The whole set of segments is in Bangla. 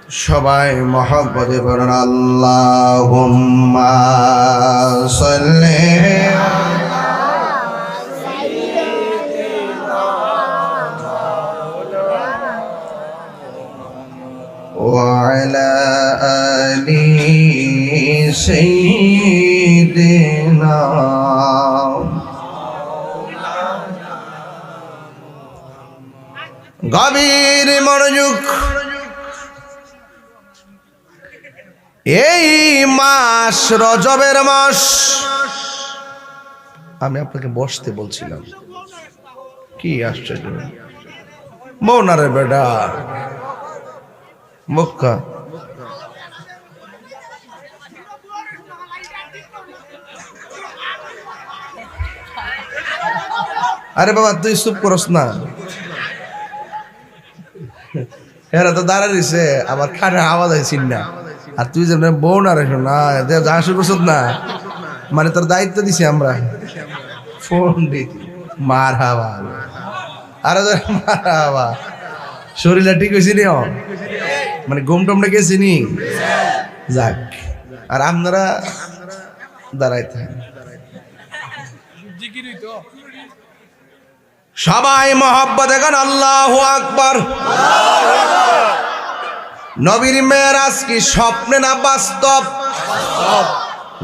সবাই মহব্বতে পড়ুন আল্লাহুম্মা সাল্লি ওয়া আলা আলি সাইয়্যিদিনা গভীর মনোযোগ। এই মাস রজবের মাস। আমি আপনাকে বসতে বলছিলাম, কি আশ্চর্য মৌনারে বেটা মক্কা। আরে বাবা তুই চুপ করস না, এরা তো দাঁড়া দিছে আবার খানে আওয়াজ আইছিস না। আর তুই যে বউ না রেখো না যা শুরু করছ না, মানে তোর দায়িত্ব দিছি আমরা। ফোন দি মার হাওয়া, আরে মার হাওয়া, শরীরটা ঠিক হয়েছি নি, মানে ঘুম টুমটা গেছি নি। যাক, আর আপনারা দাঁড়াইতে সবাই মহব্বত এখন আল্লাহু আকবার। নবীর মেরাজ কি স্বপ্নে না বাস্তব?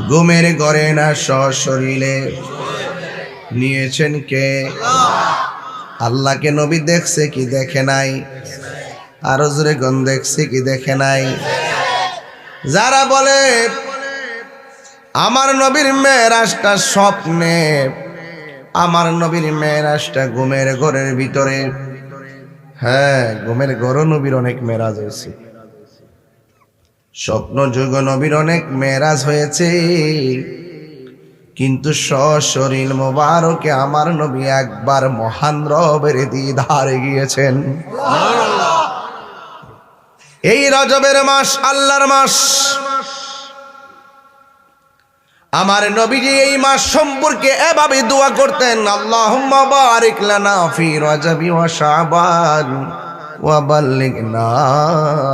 ঘুমের ঘরে না সশরীরে নিয়েছেন কে? আল্লাহকে নবী দেখছে কি দেখে নাই? আরো জোরে গন দেখছে কি দেখে নাই? যারা বলে আমার নবীর মেরাজটা স্বপ্নে, আমার নবীর মেরাজটা ঘুমের ঘরের ভিতরে, হ্যাঁ ঘুমের ঘর নবীর অনেক মেরাজ হয়েছে, স্বপ্ন যুগ নবীর অনেক মেরাজ হয়েছে, কিন্তু সশরীর মোবারকে আমার নবী একবার মহান রবের দিদারে গিয়েছেন। এই রজবের মাস আল্লাহর মাস। আমার নবীজি এই মাস সম্পর্কে এভাবে দোয়া করতেন, আল্লাহুম্মা বারিক লানা ফি রজবি ওয়া শাবান ওয়া বাল্লিগনা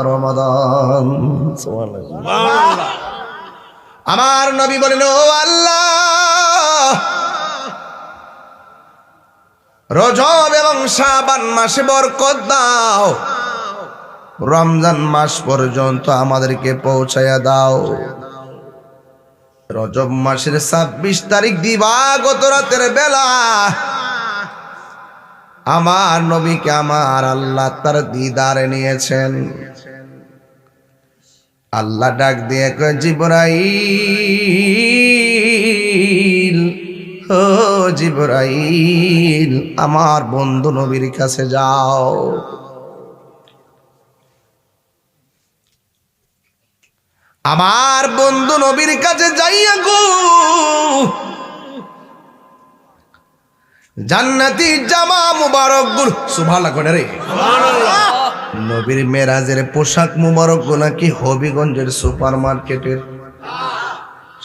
রমাদান। সুবহানাল্লাহ। আমার নবী বলেন, ও আল্লাহ, রজব এবং শাবান মাসে বরকত দাও, রমজান মাস পর্যন্ত আমাদেরকে পৌঁছায়া দাও। রজব মাসের ২৬ তারিখ দিবাগত রাতের বেলা আমার নবীকে আমার আল্লাহ তার দিদারে নিয়েছেন। আল্লাহ ডাক দিয়ে কয়, জিবরাইল, ও জিবরাইল, আমার বন্ধু নবীর কাছে যাও। আমার বন্ধু নবীর কাছে যাইয়া গো জান্নাতি জামা মুবারক গুলো, সুবহানাল্লাহ করে রে, সুবহানাল্লাহ। নবীর মেরাজের পোশাক মুবারক গুলো নাকি হবিগঞ্জের সুপার মার্কেটের,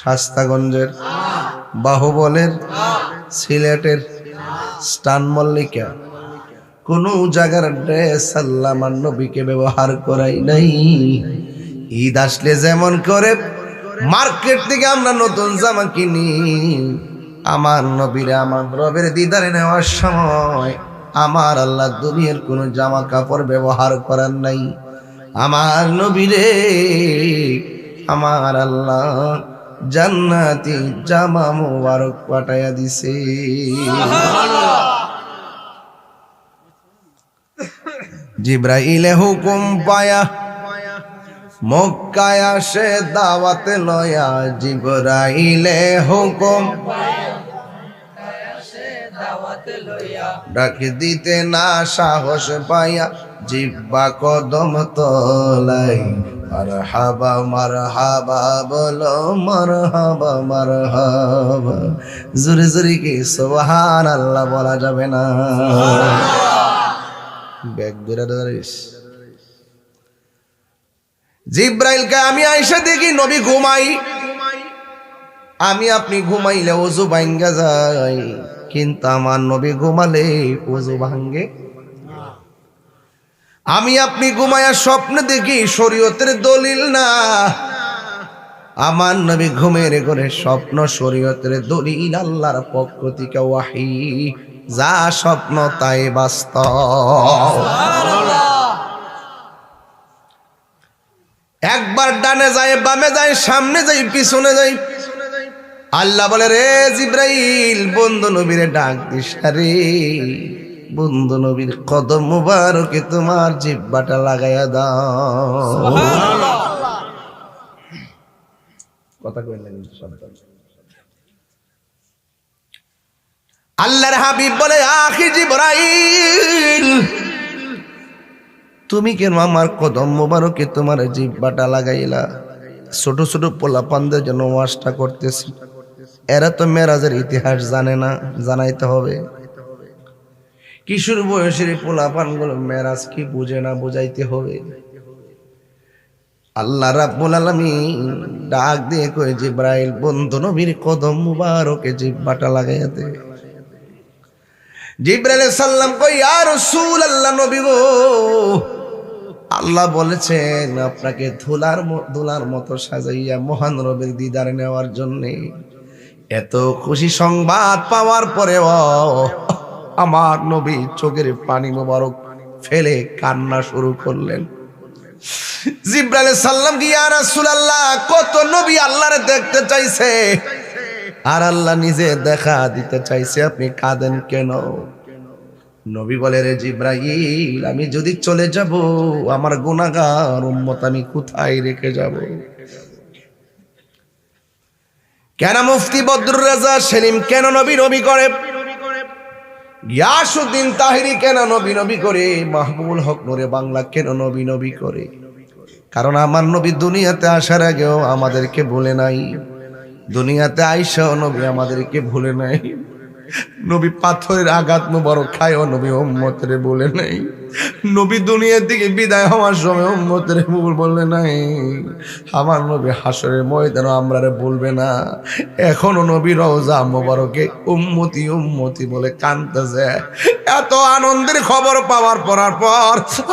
শাস্তাগঞ্জের, বাহুবলের, সিলেটের, স্টান মল্লিকা, কোন জায়গার ড্রেস আল্লাহ আমার নবীকে ব্যবহার করাই নাই। ঈদ আসলে যেমন করে মার্কেট থেকে আমরা নতুন জামা কিনি, আমার নবীরে আমার রবের দিদারে নেওয়ার সময় আমার আল্লাহ দুনিয়ার কোন জামা কাপড় ব্যবহার করার নাই। আমার নবীরে আমার আল্লাহ জান্নাতি জামা মুবারক পাঠাইয়া দিছে। জিবরাইলে হুকুম পায়া মক্কায় আসে দাওয়াতে লয়া, জিবরাইলে হুকুম ডাক দিতে না সাহস পাইয়া জিব্বা কদম তোলাই, মারহাবা মারহাবা বলো, মারহাবা মারহাবা। জোরে জোরে কি সুবহানাল্লাহ বলা যাবে না? ব্যাগ ধরে ধরিস। জিব্রাইলকে আমি আইসা দেখি নবী ঘুমাই, আমি আপনি ঘুমাইলে ওযু ভাঙ্গা যায়, কিন্তু আমার নবী ঘুমালে ওযু ভাঙ্গে। আমি আপনি ঘুমায়া স্বপ্ন দেখি শরীয়তের দলিল না, আমার নবী ঘুমের ঘরে স্বপ্ন শরীয়তের দলিল, আল্লাহর পক্ষ থেকে ওয়াহি, যা স্বপ্ন তাই বাস্তব। একবার ডানে যায়, বামে যায়, সামনে যাই, পিছনে যাই, আল্লাহ বলে রে জিব্রাইল, বন্ধু নবীরে ডাক দিস রে, বন্ধু নবীর কদম মুবারকে তোমার জিহ্বাটা লাগাইয়া দাও। কথা কইলেন আল্লাহর হাবিব বলে আখি জিব্রাইল, তুমি কেন আমার কদম মুবারকে তোমার জিহ্বাটা লাগাইলা? ছোট ছোট পোলাপানদের জন্য ওয়াজটা করতেছি, এরা তো মেরাজের ইতিহাস জানে না, জানাইতে হবে। কিশোর বয়সের পোলাপানগুলো মেরাজ কি বুঝে না, বুঝাইতে হবে। আল্লাহ রাব্বুল আলামিন ডাক দিয়ে কই জিব্রাইল, বন্ধু নবীর কদম মুবারকে জিহ্বাটা লাগাইয়া দে। জিব্রাইল সাল্লাম কই ইয়া রাসূলুল্লাহ, নবী গো, আল্লাহ বলেছেন আপনাকে ধুলার মতো সাজাইয়া মহান রবের দিদার নেওয়ার জন্যে। এত খুশি সংবাদ পাওয়ার পরেও আমার নবী চোখের পানি মোবারক ফেলে কান্না শুরু করলেন। জিব্রাইল সাল্লাম কি ইয়া রাসূলুল্লাহ, কত নবী আল্লাহরে দেখতে চাইছে আর আল্লাহ নিজে দেখা দিতে চাইছে, আপনি কাঁদেন কেন? নবী বলে রে জিব্রাইল, আমি যদি চলে যাব আমার গুনাহগার উম্মত আমি কোথায় রেখে যাব? কেন মুফতি বদরুর রাজা সেলিম কেন নবী নবী করে? গিয়াসউদ্দিন তাহিরি কেন নবী নবী করে? মাহবুবুল হক নূরে বাংলা কেন নবী নবী করে? কারণ আমার নবী দুনিয়াতে আসার আগেও আমাদেরকে ভুলে নাই, দুনিয়াতে আইসাও নবী আমাদেরকে ভুলে নাই। নবী পাথরের আঘাত মুবারক খায়ও নবী উম্মতের বলে নাই। নবী দুনিয়া থেকে বিদায় হওয়ার সময় উম্মতের বলে নাই। আমার নবী হাসরের ময়দানে আমরারে বলবে না। এখনো নবী রওজা মুবারকে উম্মতি উম্মতি বলে কাঁদতেছে। এত আনন্দের খবর পাওয়ার পর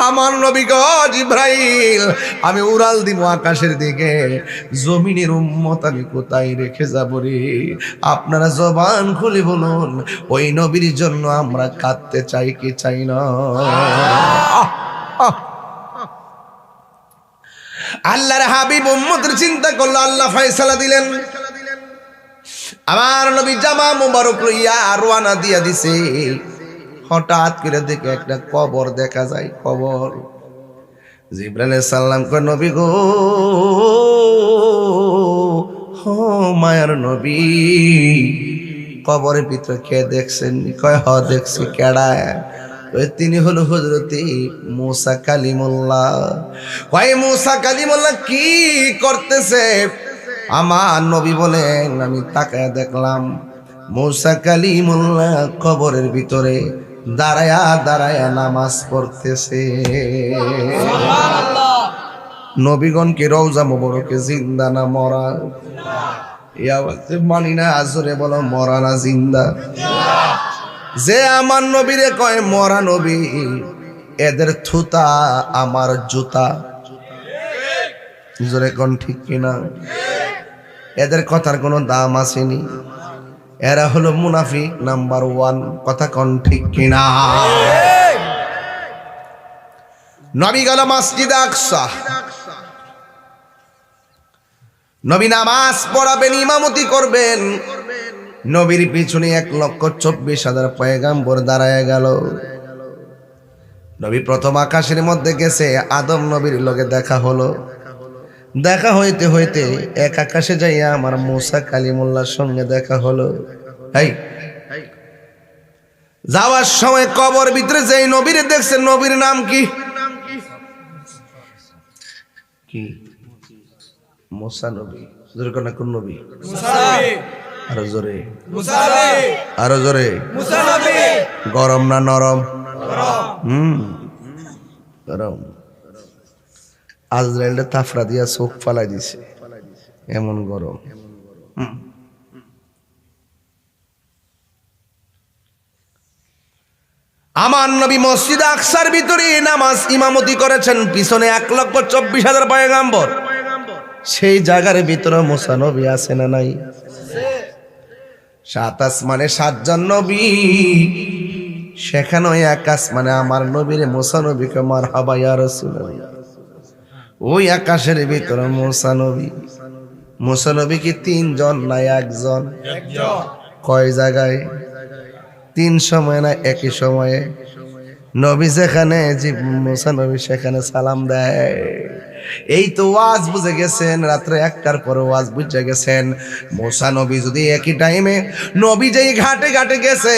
আমার নবী গো জিব্রাইল, আমি উড়াল দিব আকাশের দিকে, জমিনের উম্মত আমি কোথায় রেখে যাব রে? আপনারা জবান খুলে বলুন, ওই নবীর জন্য আমরা কাঁদতে চাই কি চাই না? আল্লাহর হাবিব উম্মতের চিন্তা করলো, আল্লাহ ফয়সালা দিলেন। আমার নবী জামা মুবারক লইয়া রওনা দিয়া দিছে। হঠাৎ করে দেখে একটা কবর দেখা যায়, কবর। জিব্রাইল সাল্লাম কয় নবী গো, হো মায়ার নবী, কবরের ভিতরে কে দেখছেন? কয় হ দেখছি। কেডা? তিনি হলো হযরতে মুসা কালিমুল্লাহ। কয় মুসা কালিমুল্লাহ কি করতেছে? আমার নবী বলেন, আমি তাকায় দেখলাম মুসা কালিমুল্লাহ কবরের ভিতরে দাঁড়ায়া দাঁড়ায়া নামাজ পড়তেছে। নবীগণ কি রওজা মুবারকে জিন্দা না মরা? মানি না, আজরে বলো মরা না জিন্দা? যে আমার নবীরে কয় মরা নবী, এদের থুতা আমার জুতা। জোরে কোন ঠিক কিনা? এদের কথার কোনো দাম আসেনি। এরা হলো মুনাফিক নাম্বার 1। কথা কোন ঠিক কিনা? নবী গেল মসজিদে আকসা। নবী নামাজ পড়াবেন, ইমামতি করবেন। নবীর পিছনে 1,24,000 পয়গাম্বর দাঁড়ায় গেল। নবী প্রথম আকাশের মধ্যে গেছে, আদম নবীর লগে দেখা হলো। দেখা হইতে হইতে এক আকাশে যাইয়া আমার মুসা কালিমুল্লাহর সঙ্গে দেখা হলো। যাওয়ার সময় কবর ভিতরে যেই নবীরে দেখছে, নবীর নাম কি? কি? মুসা নবী। জোরে কোন কোন নবী? মুসা নবী। আরো জোরে, মুসা নবী। আরো জোরে, মুসা নবী। গরম না নরম? গরম। গরম। আজরাইলটা তাফরা দিয়া চোখ ফালাই দিছে, এমন গরম। আমার নবী মসজিদ আকসার ভিতরে নামাজ ইমামতি করেছেন, পিছনে 1,24,000 পয়গাম্বর। সেই জায়গার ভিতরে মুসা নবী আছে না নাই? 7 আসমানে 7 জন নবী, সেখানে এক আসমানে আমার নবীর মুসা নবীকে মারহাবা ইয়া রাসূলুল্লাহ। ওই আকাশের ভিতরে মুসা নবী। মুসা নবী কি 3 জন না 1 জন? কয় জায়গায়? 3 সময় না একই সময়ে? নবী যেখানে মুসা নবী সেখানে সালাম দেয়। এই তো ওয়াজ বুঝে গেছেন, রাত্রে 1টার পরে ওয়াজ বুঝে গেছেন। মুসা নবী যদি একই টাইমে নবী যেই ঘাটে ঘাটে গেছে,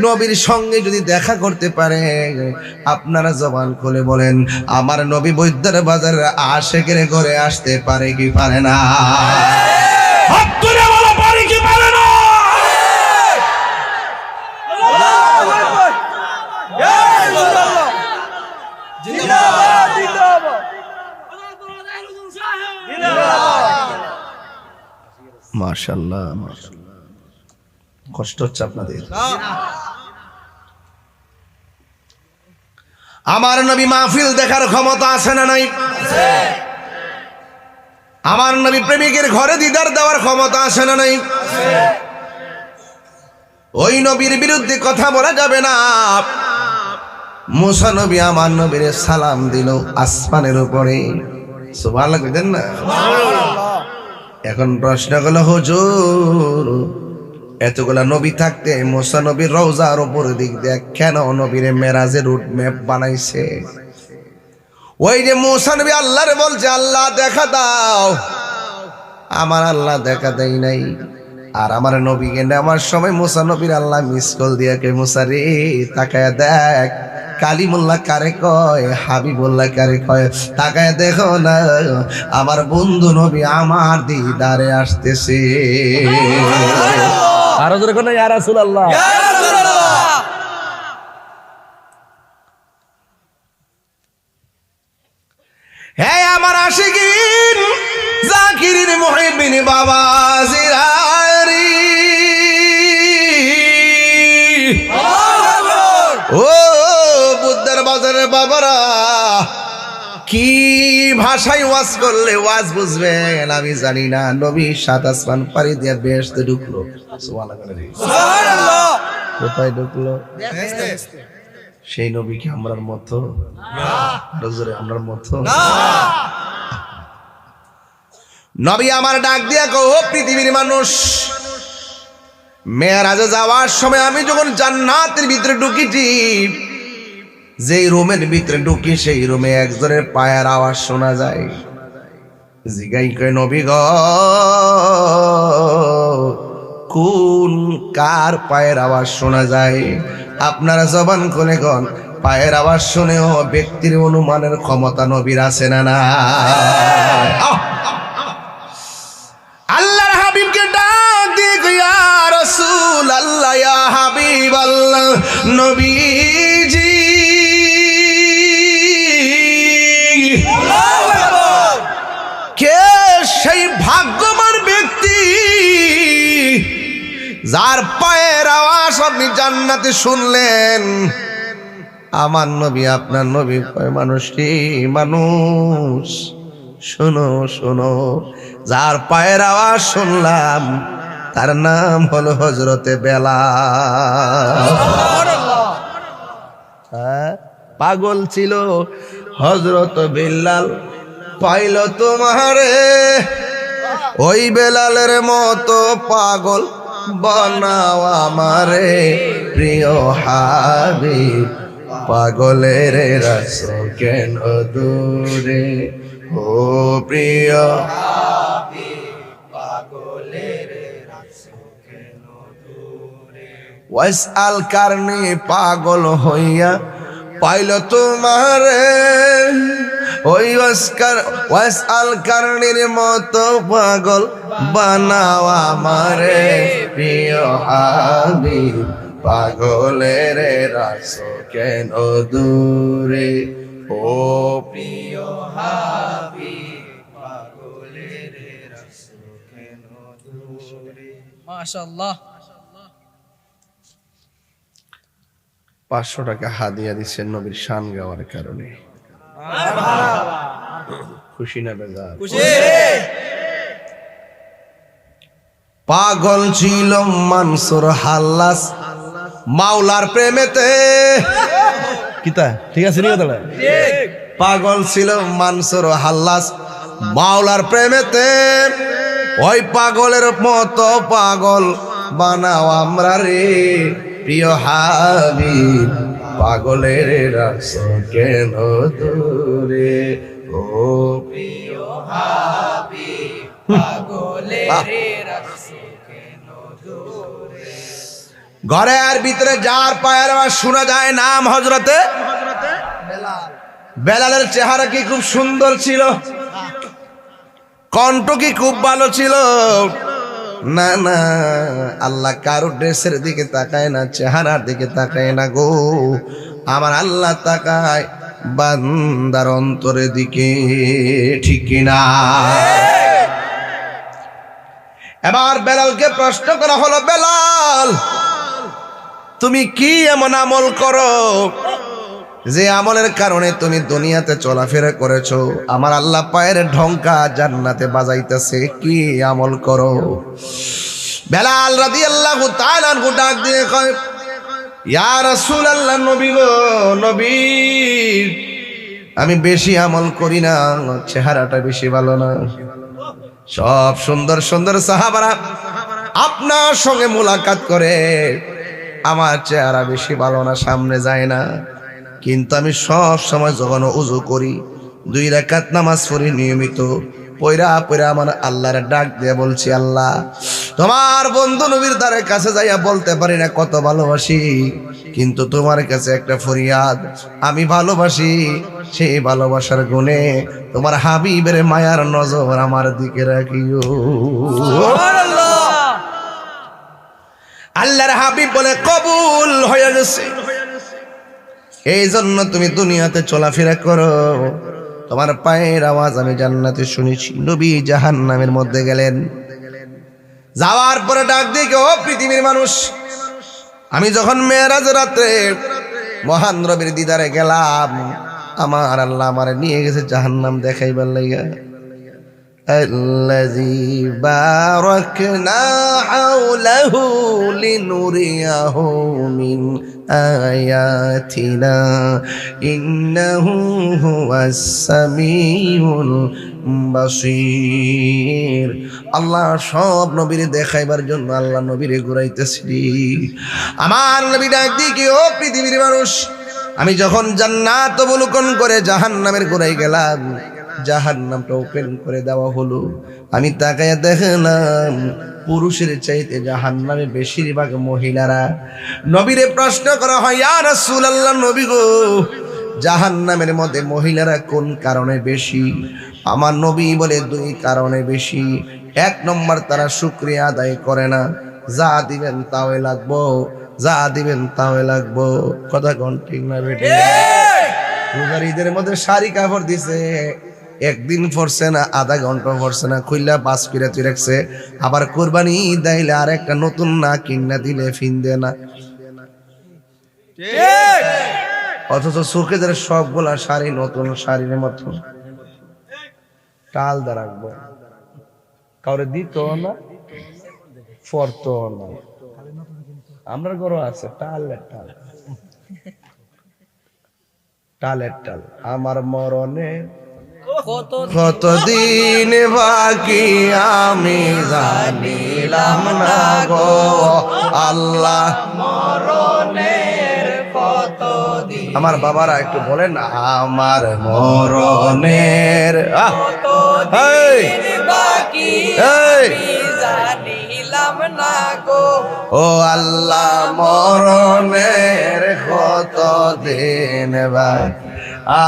নবীর সঙ্গে যদি দেখা করতে পারে, আপনারা জবান খুলে বলেন আমার নবী বৈদ্যের বাজার আশেকের ঘরে আসতে পারে কি পারে না? হাত তুলে বলো পারে কি পারে না? মাশাআল্লাহ, মাশাআল্লাহ। কষ্ট হচ্ছে আপনাদের? আমার নবী মাহফিল দেখার ক্ষমতা আছে না নাই? আমার নবী প্রেমিকের ঘরে দিদার দেওয়ার ক্ষমতা আছে না নাই? ওই নবীর বিরুদ্ধে কথা বলা যাবে না। মুসা নবী আমার নবীর সালাম দিল আসমানের উপরে, সুবহানাল্লাহ কইতেন না? এখন প্রশ্ন হলো হুজুর, এতগুলা নবী থাকতে মুসা নবীর রওজার উপর দিক দিয়ে কেন নবীর মেরাজের রুট ম্যাপ বানাইছে? ওই যে মুসা নবী আল্লাহরে বলছে আল্লাহ দেখা দাও, আমার আল্লাহ দেখা দেয় নাই। আর আমার নবীকে নেওয়ার সময় মুসা নবীর আল্লাহ মিস কল দিয়ে কে মুসা রে তাকায়া দেখ, কালিমুল্লাহ কারে কয়, হাবিবুল্লাহ কারে কয়, তাকায় দেখো না আমার বন্ধু নবী আমার দিদারে আসতেছে। আরো জোরে কোন ইয়া রাসূলুল্লাহ, ইয়া রাসূলুল্লাহ। হে আমার আশিকিন জাকিরিন মুহিবিন বাবা জিরারি, ও বুদ্ধের বাজারের বাবারা, কি ভাষায় ওয়াজ করলে ওয়াজ বুঝবেন আমি জানি না। নবী 7 আসমান পাড়ি দিয়ে বেহেশতে ঢুকলো, সুবহানাল্লাহ। কোথায় ঢুকলো? সেই নবী কি আমরার মতো? আমরার মতো না। নবী আমার ডাক দিয়া কো, পৃথিবীর মানুষ, মেরাজে যাওয়ার সময় আমি যখন জান্নাতের ভিতরে ঢুকিছি, যেই রুমের ভিতরে ঢুকি সেই রুমে একজনের পায়ের আওয়াজ শোনা যায়। জিগাই কয় নবী গো, কোন কার পায়ের আওয়াজ শোনা যায়? আপনারা জবান খুলে গন, পায়ের আওয়াজ শুনেও ব্যক্তির অনুমানের ক্ষমতা নবীর আছে না না? আল্লাহর হাবিবকে ডাক দিয়ে কই ইয়া রাসূলুল্লাহ, ইয়া হাবিবাল্লাহ, নবীজি কে সেই ভাগ্যবান ব্যক্তি যার পায়ের আওয়াজ আপনি জান্নাতে শুনলেন? আমার নবী আপনার নবী কয় মানুষটি মানুষ, শোনো শোনো, যার পায়ের আওয়াজ শুনলাম তার নাম হলো হযরতে বেলাল। পাগল ছিল হযরত বেলাল, পাইল তোমারে, ওই বেলালের মতো পাগল বানাও আমারে প্রিয় হাবিব, পাগলের রাসূল কেন দূরে, ও প্রিয় হাবিব, পাগলের রাসূল কেন দূরে। ওয়াসআল কারণে পাগল হইয়া পাইল তোমারে, ওই ওয়াসআল কারণের মতো পাগল বানাও আমারে প্রিয় হাবিব, পাগলের রাসূল কেন দূরে, ও প্রিয় হাবিব, পাগলের রাসূল কেন দূরে। মাশাআল্লাহ। 500 টাকা হাদিয়া দিচ্ছেন নবীর শান গাওয়ার কারণে। খুশি না বেজার? পাগল ছিল মানসুর হাল্লাস মাওলার প্রেমেতে। কিতা ঠিক আছে নি কথাটা? পাগল ছিল মানসুর হাল্লাস মাওলার প্রেমেতে। ওই পাগলের মতো পাগল বানাও আমরা রে প্রিয় হাবিব, পাগলের রাখছো কেন দূরে ও প্রিয় হাবিব, পাগলের রাখছো কেন দূরে। ঘরের ভিতরে যার পায়ের আওয়াজ শোনা যায় নাম হযরতে বেলাল। বেলালের চেহারা কি খুব সুন্দর ছিল? কণ্ঠ কি খুব ভালো ছিল? না না, আল্লাহ কারো ড্রেসের দিকে তাকায় না, চেহারার দিকে তাকায় না গো। আমার আল্লাহ তাকায় বান্দার অন্তরের দিকে, ঠিক না? এবার বেলালকে প্রশ্ন করা হলো, বেলাল তুমি কি এমন আমল করো যে আমলের কারণে তুমি দুনিয়াতে চলাফেরা করেছো, আমার আল্লাহ পায়ের ঢঙ্কা জান্নাতে বাজাইতেছে, কি আমল করো? বেলাল রাদিয়াল্লাহু তাআলা আনহু ডাক দিয়ে কয়, ইয়া রাসূলুল্লাহ, নবী গো নবী, আমি বেশি আমল করি না, চেহারাটা বেশি ভালো না। সব সুন্দর সুন্দর সাহাবারা আপনার সঙ্গে মুলাকাত করে, আমার চেহারা বেশি ভালো না, সামনে যায় না। কিন্তু আমি সব সময় যখন ওযু করি, 2 রাকাত নামাজ পড়ি নিয়মিত, পয়রা পয়রা আমার আল্লাহর ডাক দিয়ে বলছি, আল্লাহ তোমার বন্ধু নবীর দ্বারের কাছে যাইয়া বলতে পারি না কত ভালোবাসি, কিন্তু তোমার কাছে একটা ফরিয়াদ, আমি ভালোবাসি, সেই ভালোবাসার গুণে তোমার হাবিবের মায়ার নজর আমার দিকে রাখিও। সুবহানাল্লাহ। আল্লাহর হাবিব বলে কবুল হয়ে গেছে। এই জন্য তুমি দুনিয়াতে চলাফেরা করো, তোমার পায়ের আওয়াজ আমি জান্নাতে শুনেছি। নবী জাহান্নামের মধ্যে গেলেন, যাওয়ার পরে ডাক দিয়ে, ও পৃথিবীর মানুষ, আমি যখন মেরাজ রাতে মহান রবের দিদারে গেলাম, আমার আল্লাহ আমার নিয়ে গেছে জাহান্নাম দেখাইবার লাইগা। الذي باركنا حوله لنريه من آياتنا إنه هو السميع البصير। আল্লাহ সব নবীরে দেখাইবার জন্য আল্লাহ নবীরে ঘুরাইতেছি। আমার নবী ডাক দিয়ে, ও পৃথিবীর মানুষ, আমি যখন জান্নাত অবলোকন করে জাহান্নামের ঘুরাই গেলাম, জাহান্নামটা ওপেন করে দেওয়া হলো, আমি তাকায়া দেখলাম পুরুষের চাইতে জাহান্নামে বেশিরভাগ মহিলারা। নবীরে প্রশ্ন করা হয়, ইয়া রাসূলুল্লাহ, নবী গো, জাহান্নামের মধ্যে মহিলারা কোন কারণে বেশি? আমার নবী বলে 2 কারণে বেশি। 1 নম্বর, তারা শুকরিয়া আদায় করে না, যা দিবেন তাওই লাগবো, যা দিবেন তাওই লাগবো। কথা কোন ঠিক না বেটি? রোজার ঈদের মধ্যে শাড়ি কাপড় দিছে, একদিন পরছে না, আধা ঘন্টা পরছে না, খুইলা 5 পিরাতি রাখছে। আবার কোরবানি দাইলে আর একটা নতুন না কিনা দিলে ফিনদে না, অথচ সুখেদের সবগুলা শাড়ি নতুন শাড়ির মতো টাল দা রাখবো, কাউরে দিত না, পরতো না। আমরা গরো আছে টালের টাল, টালের টাল। আমার মরণে কতদিন বাকি আমি জানিলাম না গো আল্লাহ, মরণের কতদিন। আমার বাবারা একটু বলেন, আমার মরণের কতদিন বাকি আমি জানিলাম না গো ও আল্লাহ, মরণের কতদিন বাকি।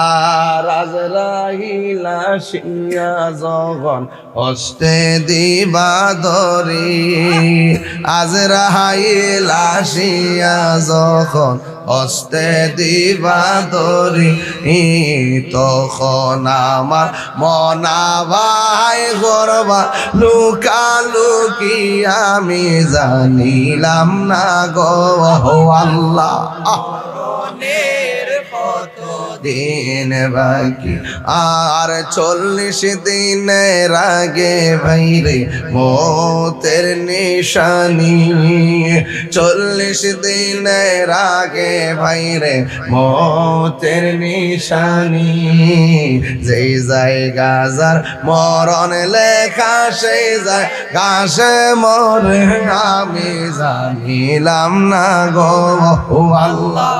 আর আজরাইল আসিয়া যখন হস্তে দিবা ধরি, আজরাইল আসিয়া যখন হস্তে দিবা ধরি, তখন আমার মনা ভাই গরবা লুকালুকি আমি জানিলাম না গো আল্লাহ। দিন বাকি আর 40 দিনের আগে ভাইরে মতের নিশানি 40 দিনের আগে ভাইরে মতের নিশানি যেই জায়গা যার মরণ লেখা সেই জায়গা সে মরে আমি জানিলাম না গো আল্লাহ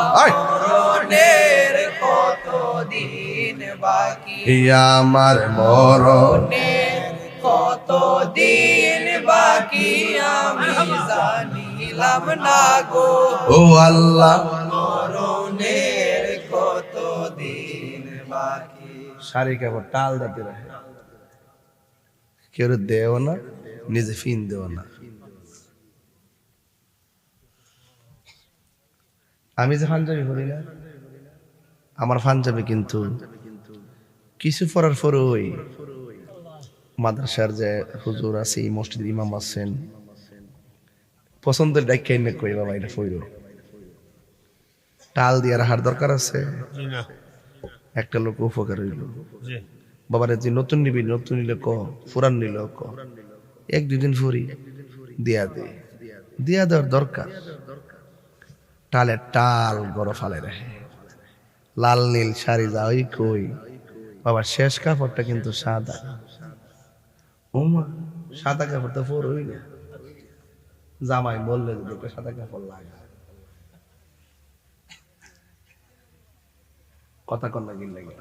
আমার মরণের কতদিন বাকি আমি জানিলাম না গো ও আল্লাহ মরণের কতদিন বাকি। শাড়ি কাপড় টাল দাতে রাখে কেউ দেও না নিজে ফিন দেও না। আমি যে পাঞ্জাবি পরি না আমার পাঞ্জাবি কিন্তু কিছু পরার পরে ওই মাদ্রাসার যে হুজুর আছে মসজিদের ইমাম আছেন পছন্দের ডাক্তার এনে কই বাবা এটা পইরো টাল দিয়ে রাখার দরকার আছে একটা লোক উপকার হইল বাবারে যে নতুন নিবি নতুন নিলে ক পুরান নিল ক 1-2 দিন ফুরি দিয়া দেওয়ার দরকার। টালের টাল গড় ফালে রাখে লাল নীল শাড়ি যাওই কই বাবা শেষ কাপড়টা কিন্তু সাদা ওমা সাদা কাপড় তো পরই না জামাই বললে যে সাদা কাপড় লাগা কথা কন লাগিন লাগে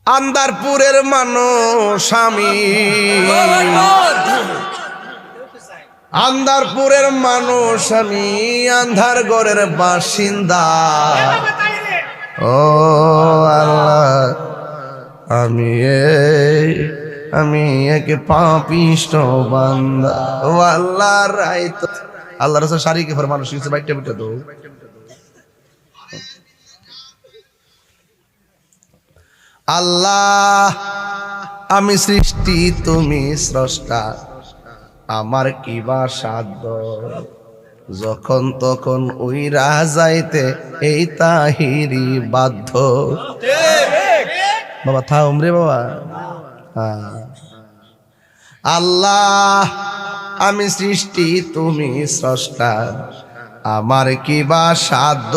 আন্দারপুরের মানুষ আমি আন্দারপুরের মানুষ আমি আন্ধার গড়ের বাসিন্দা ও আল্লাহ আমি এক পাপিষ্ট বান্দা ও আল্লাহ রাইত আল্লাহ রাসূল শারীকে ফর মানুষ কিছু বাইটা বিটা দাও আল্লাহ আমি সৃষ্টি তুমি স্রষ্টা আমার কিবা সাধ্য যখন তখন উইরা যাইতে এই তাহিরি বাধ্য বাবা থাম রে বাবা আল্লাহ আমি সৃষ্টি তুমি স্রষ্টা আমার কিবা সাধ্য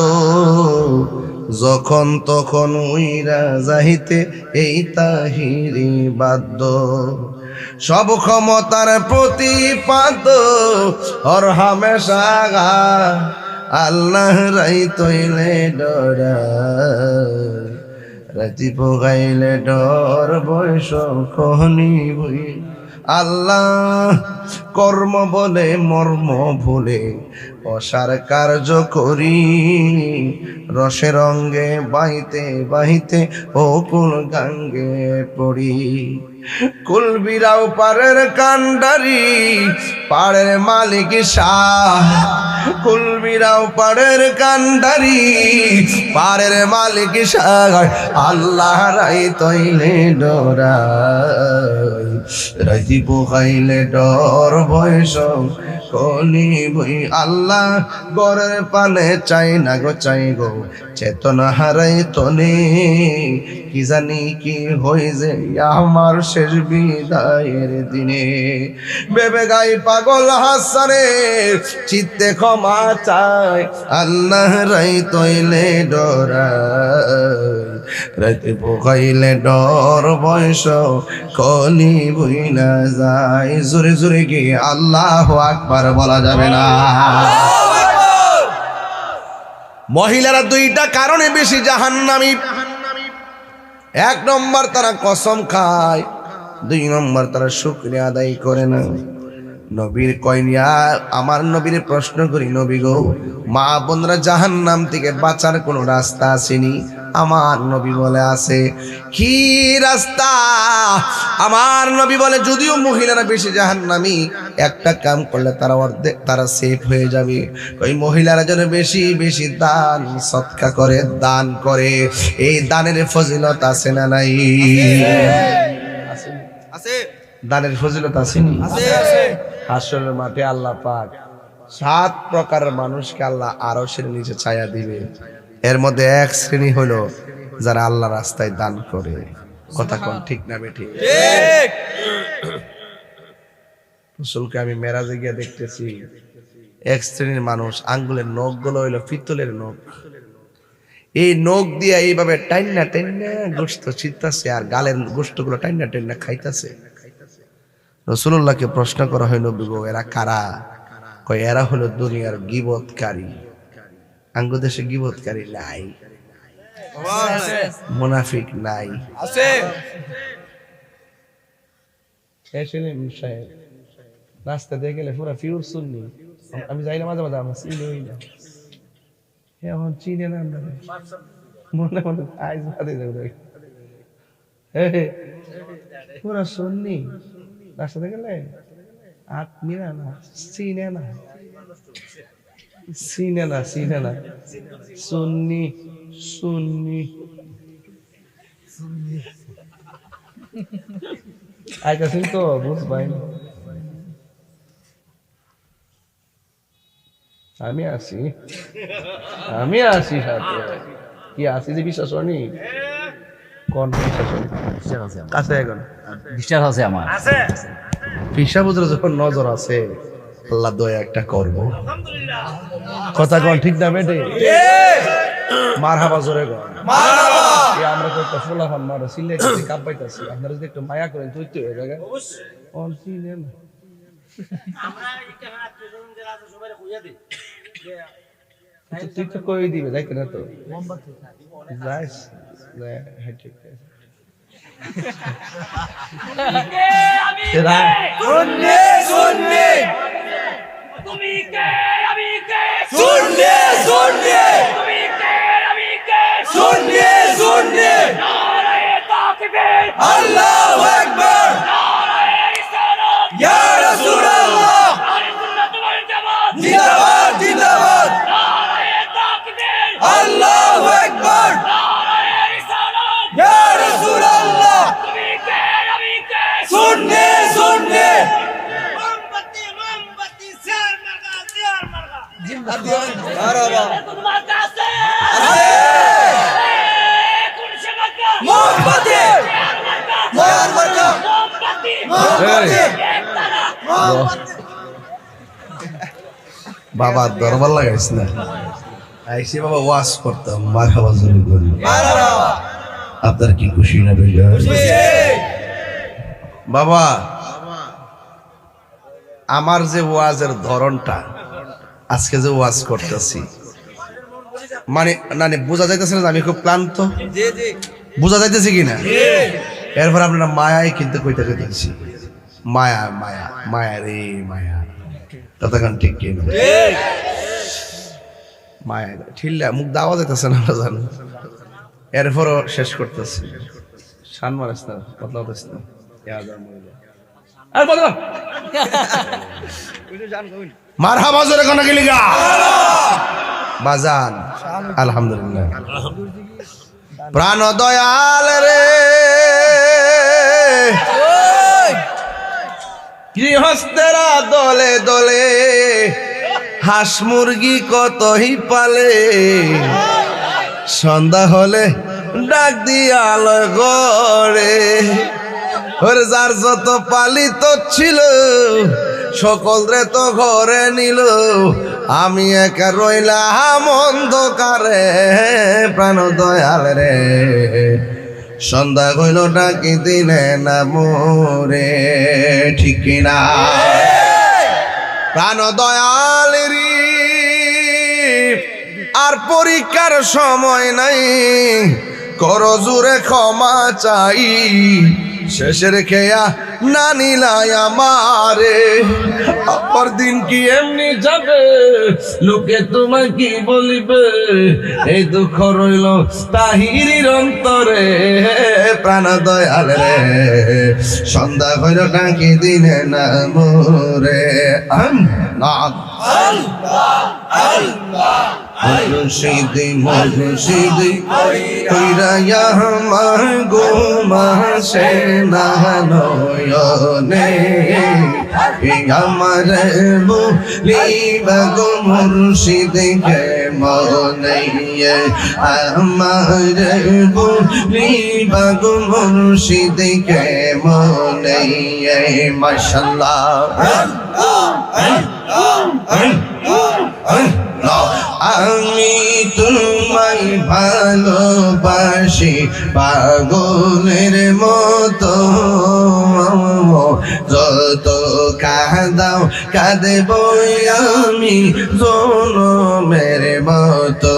যখন তখন উইরা যাইতে এই তাহিরি বাধ্য সব ক্ষমতার প্রতিপাদ্য ওর হামেশা আল্লাহ রাই তৈলে ডরা রাতি পোগাইলে ডর বয়স কহনি বই আল্লাহ কর্ম বলে মর্ম ভুলে অসার কার্য করি রসে রঙ্গে বাইতে বাইতে ও কুল গাঙ্গে পড়ি কুল বিরাও পাড়ের কান্ডারি পাড়ের মালিক শাহ কুল বিরাও পাড়ের কান্ডারি পাড়ের মালিক শাহ আল্লাহ রাই তৈলে ডরা রাজি পোখাইলে ডর বয়স কলি বই আল্লাহ গরের পানে চাই না গো চাই গো চেতনা হারাই তনে কি জানি কি হয়ে যে আমার শেষ বিদায়ের দিনে বেবে গাই পাগল হাসারে চিত্তে ক্ষমা চাই আল্লাহ রাই তৈলে ডরা রাতে পোখাইলে ডর বয়স কলি বই না যায় জোরে জোরে গিয়ে আল্লাহু আকবার বলা যাবে না। মহিলারা 2টা কারণে বেশি জাহান্নামী। 1 নম্বর তারা কসম খায়, 2 নম্বর তারা শুকরিয়া আদায় করে না। নবীর কইনিয়া আমার নবীর প্রশ্ন করি, নবী গো মা বোনরা জাহান্নাম থেকে বাঁচার কোনো রাস্তা আসেনি? আমার নবী বলে আছে। কি রাস্তা? আমার নবী বলে যদিও মহিলারা বেশি জাহান্নামী, একটা কাম করলে তারা অর্ধেক তারা সেফ হয়ে যাবে। ওই মহিলারা যেন বেশি বেশি দান সদকা করে, দান করে। এই দানের ফজিলত আছে না নাই? আছে। দানের ফজিলত আছে নি? হাসরের মাঠে আল্লাহ পাক 7 প্রকারের মানুষকে আল্লাহ আরশের নিচে ছায়া দিবে। এর মধ্যে এক শ্রেণী হলো যারা আল্লাহ রাস্তায় দান করে। কথা কোন ঠিক না বেঠিক? ঠিক। রাসূলকে আমি মেরাজে গিয়ে দেখতেছি এক শ্রেণীর মানুষ আঙ্গুলের নখগুলো হইলো পিতলের নখ। এই নখ দিয়ে এইভাবে টাইনা টাইনা গোশত ছিটতাছে আর গালের গোশতগুলো টাইনা টাইনা খাইতাছে। রাসূলুল্লাহকে প্রশ্ন করা হয়, নবী গো এরা কারা? কয় এরা হলো দুনিয়ার গীবতকারী। আঙ্গু দেশে গীবতকারী নাই, মুনাফিক নাই। আছে রাস্তা দিয়ে গেলে পুরা পিওর সুন্নি। আমি যাই না মাঝে মাঝে, আমার চিনি না, এখন চিনে না আমরা মনে মনে আইস বাদে যাবে পুরা সুন্নি। রাস্তাতে গেলে আট মিনা না, চিনে না, চিনে না, চিনে না, সুন্নি সুন্নি আইতাছেন তো বুঝবাই না। আমি আসি সাথে কি আসি যে বিশ্বাস হয়নি? কোন বিশ্বাস হয়নি? কাছে এখন বিশ্বাস আছে আমার। পিসা বুঝলে যখন নজর আছে আল্লাহ দয়া একটা করবো। কথা কোন ঠিক না বেটে? মারহাবা জোরে কোন মারহাবা। আমরা তো একটা ফুলাফান মারো সিলেটে কাপ পাইতাছি, আপনারা যদি একটু মায়া করেন তুই তো হয়ে যাবে। অন চিনেন তুই তো কই দিবে যাইতে না তো যাইস সুন্নি সুন্নি তুমি কে আমি কে সুন্নি সুন্নি তুমি কে আমি কে সুন্নি সুন্নি নারায়ে তাকবীর আল্লাহু আকবার নারায়ে রিসালাত ইয়া রাসূলুল্লাহ আহলে সুন্নাত ওয়াল জামাত জিন্দাবাদ জিন্দাবাদ নারায়ে তাকবীর আল্লাহু আকবার নারায়ে রিসালাত ইয়া রাসূলুল্লাহ তুমি কে আমি কে সুন্নি সুন্নি মোমবাতি মোমবাতি শের মার্কা জিন্দাবাদ মারহাবা তোমার কাছে আছে কোন সেবাকা মোমবাতি মার মার্কা মোমবাতি মোমবাতি বাবা দরবার লাগাইছ না, আইসি বাবা ওয়াজ করতাম মারহাবা জোরে করি। মারহাবা আপনার কি খুশি না বেজা? বাবা আমার যে ওয়াজের ধরনটা আজকে যে ওয়াজ করতেছি মানে না বোঝা যাইতেছে না আমি খুব ক্লান্ত? জি জি বোঝা যাইতেছে কিনা? এরপর আপনারা মায়াই কিন্তু কইতে কইতেছি মায়া মায়া মায়া রে মায়া, কতক্ষণ ঠিক কিনা? মায়া ঠিল্লা মুখ দাওয়া যাইতেছে না জানো। এরপরও শেষ করতেছি শান মারাস না, বদলাও দিস না, মারহাবা জোরে কোন গেলি গা বাজান। আলহামদুলিল্লাহ প্রাণ দয়াল রে গৃহস্থেরা দলে দলে হাঁস মুরগি কতই পালে, সন্ধ্যা হলে ডাক দিয়াল গড়ে ওর যার যত পালিত ছিল সকল রে তো ঘরে নিল, আমি একা রইলাম অন্ধকারে। প্রাণ দয়াল রে সন্ধ্যা হইল ডাকি দিনে না মোরে, ঠিক না? প্রাণ দয়াল রে আর পরীক্ষার সময় নাই, করো জোরে ক্ষমা চাই, শেষের খেয়া না নিলাই আমারে। অপর দিন কি এমনি যাবে, লোকে তোমায় কি বলিবে, এই দুঃখ রইল তাহিরির অন্তরে। প্রাণ দয়াল রে সন্ধ্যা হইল ডাকি দিনে না মোরে। আল্লাহ আল্লাহ মুর্শিদ মুর্শিদ কইরা আমার গোমাসে না নয়নে আমার বলিবা গো মুর্শিদ কে মনে আমার বলিবা গো মুর্শিদ কে মনে মাশাআল্লাহ আমি তোমায় ভালোবাসি পাগলের মতো যত কাঁদাও কাঁদব আমি জনমের মতো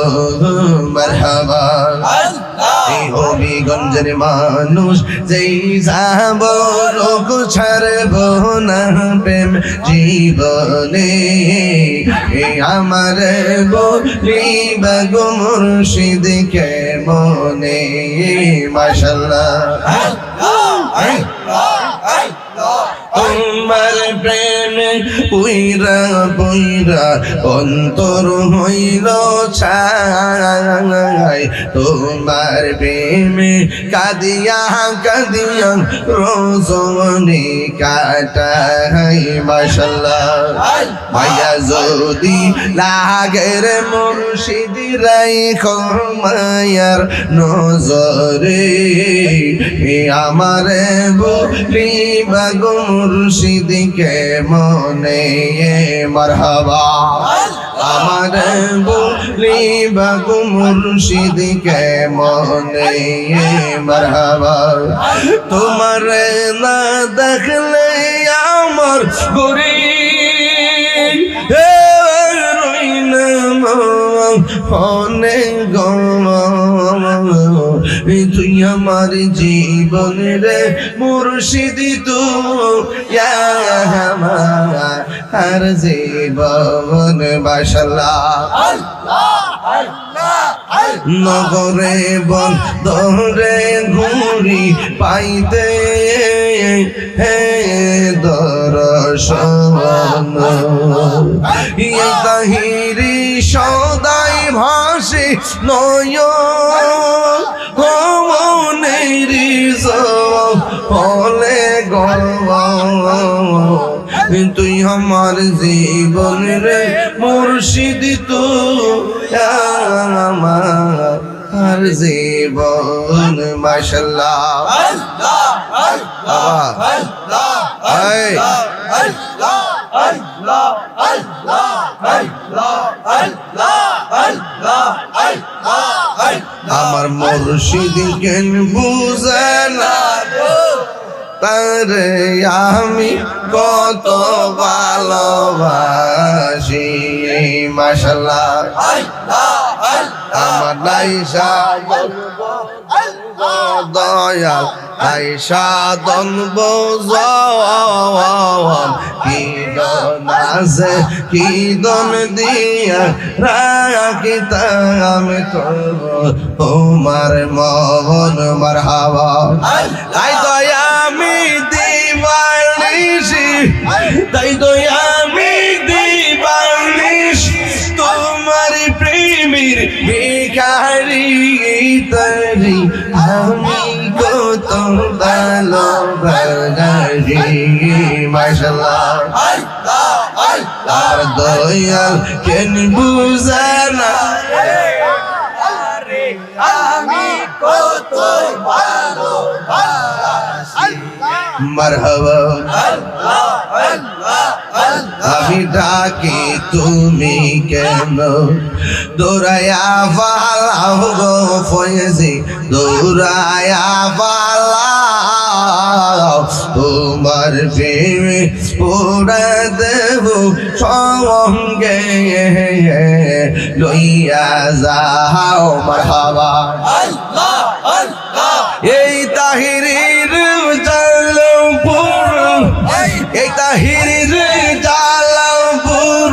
মারহাবা এই হবিগঞ্জের মানুষ যেই যাব লোক ছাড়ব না প্রেম জীবনে আমার বলিবা গো মুর্শিদ কে মনে মাশাআল্লাহ তোমার প্রেমে পুইরা পুইরা অন্তর হইল ছাই তোমার প্রেমে কাঁদিয়া কাঁদিয়া রজনী কাটাই মাশাআল্লাহ ভাইয়া যদি লাগের মুর্শিদ রাইখো মায়ার নজরে আমারে বলিবা গো মুর্শিদ কে মনে মারহাবা আমারে বলিবা গো মুর্শিদ কে মনে মারহাবা তোমার না দেখলে আমার গরি অনেক তুই আমার জীবন রে মুর্শিদ তু আর জীবন মাশাআল্লাহ নগরে বন্দরে ঘুরি পাইতে হে দর্শন এই তাহিরি সদাই ভাসে নয় মনেরি ফলে তুই আমার জীবন রে মুর্শিদ তু আমার জীবন মাশাআল্লাহ আমার মুর্শিদ কেন বুঝে না তারে আমি কত ভালোবাসি মাশাআল্লাহ আমার লাইসা দয়াল আইসা দন বোঝাম কি দন আছে কি দন দিয়া রাখিতাম তোমার মন মারহাবা তাই তো আমি দিবানিশি তাই তো আমি দিবানিশি তোমার প্রেমের ভিখারি তরি আমি কত ভালোবাসি মাশাআল্লাহ আর দয়াল কেন বুঝে না আমি কত ভালোবাসি মারহাবা আমি ডাকি তুমি কেন দৌড়ায়া পালাও গো ফয়েজি দৌড়ায়া পালাও তোমার প্রেমে পড়ে দেব সঙ্গে লইয়া যাও মারহাবা এই তাহিরির জালপুর এই তাহিরির জালপুর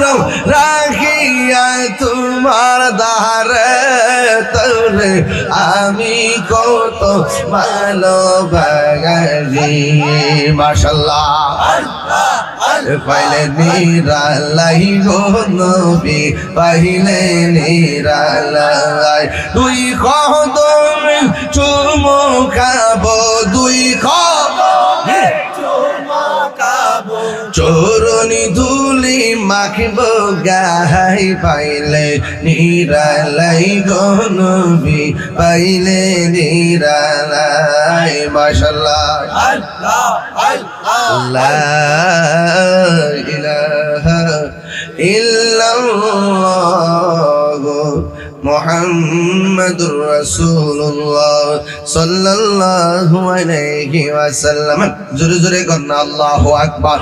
রাখিয়া তোমার দারে তোরে আমি কত ভালোবাসি মাশাআল্লাহ পাইলে নিরালাই গো নবী পাইলে নিরালাই দুই কদমে চুমু খাবো দুই কদমে চরণি ধুলি মাখিব গাই পাইলে নিরালাই গো নবী পাইলে নিরালাই মাশাআল্লাহ আল্লাহ আল্লাহ লা ইলাহা ইল্লাল্লাহ মুহাম্মাদুর রাসূলুল্লাহ সাল্লাল্লাহু আলাইহি ওয়াসাল্লাম জোরে জোরে কন্না আল্লাহু আকবার